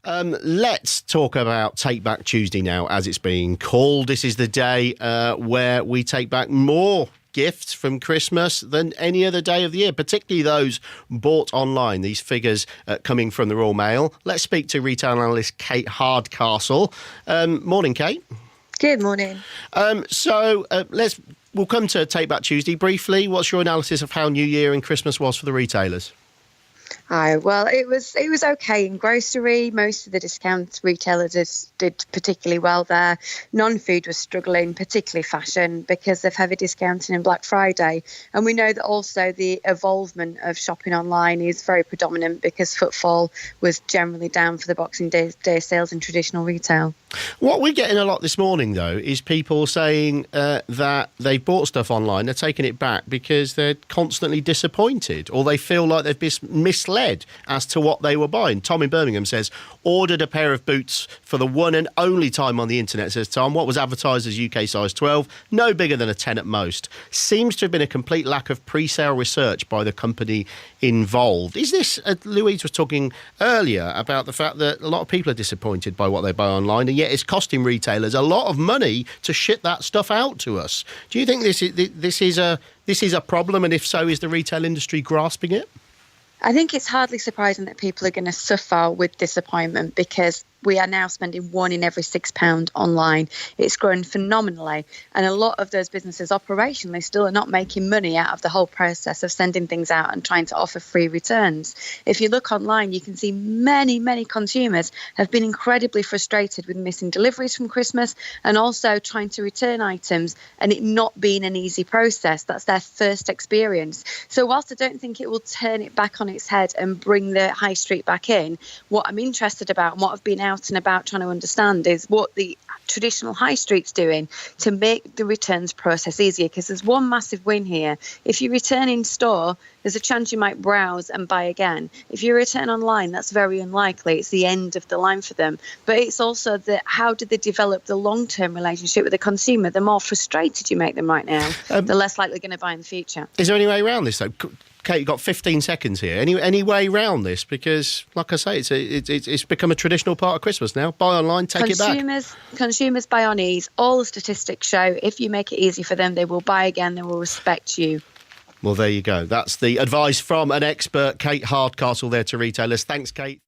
Let's talk about Take Back Tuesday now, as it's being called. This is the day where we take back more gifts from Christmas than any other day of the year, particularly those bought online. These figures coming from the Royal Mail. Let's speak to retail analyst Kate Hardcastle. Morning, Kate. Good morning. We'll come to Take Back Tuesday briefly. What's your analysis of how New Year and Christmas was for the retailers? Well, it was okay in grocery. Most of the discount retailers did particularly well there. Non-food was struggling, particularly fashion, because of heavy discounting and Black Friday. And we know that also the evolvement of shopping online is very predominant because footfall was generally down for the Boxing Day sales in traditional retail. What we're getting a lot this morning, though, is people saying that they bought stuff online, they're taking it back because they're constantly disappointed or they feel like they've been misled as to what they were buying. Tom in Birmingham says, ordered a pair of boots for the one and only time on the internet, says Tom. What was advertised as UK size 12, no bigger than a 10 at most. Seems to have been a complete lack of pre-sale research by the company involved. Is this, Louise was talking earlier about the fact that a lot of people are disappointed by what they buy online, and yet it's costing retailers a lot of money to ship that stuff out to us. Do you think this is a problem, and if so, is the retail industry grasping it? I think it's hardly surprising that people are going to suffer with disappointment because we are now spending £1 in every £6 online. It's grown phenomenally. And a lot of those businesses operationally still are not making money out of the whole process of sending things out and trying to offer free returns. If you look online, you can see many, many consumers have been incredibly frustrated with missing deliveries from Christmas and also trying to return items and it not being an easy process. That's their first experience. So whilst I don't think it will turn it back on its head and bring the high street back in, what I'm interested about and what I've been out and about trying to understand is what the traditional high street's doing to make the returns process easier, because there's one massive win here. If you return in store, there's a chance you might browse and buy again. If you return online, that's very unlikely. It's the end of the line for them. But it's also that how do they develop the long-term relationship with the consumer? The more frustrated you make them right now, the less likely they're going to buy in the future. Is there any way around this, though? Kate, you've got 15 seconds here. Any way around this? Because, like I say, it's become a traditional part of Christmas now. Buy online, take it back. Consumers buy on ease. All the statistics show if you make it easy for them, they will buy again, they will respect you. Well, there you go. That's the advice from an expert, Kate Hardcastle, there to retailers. Thanks, Kate.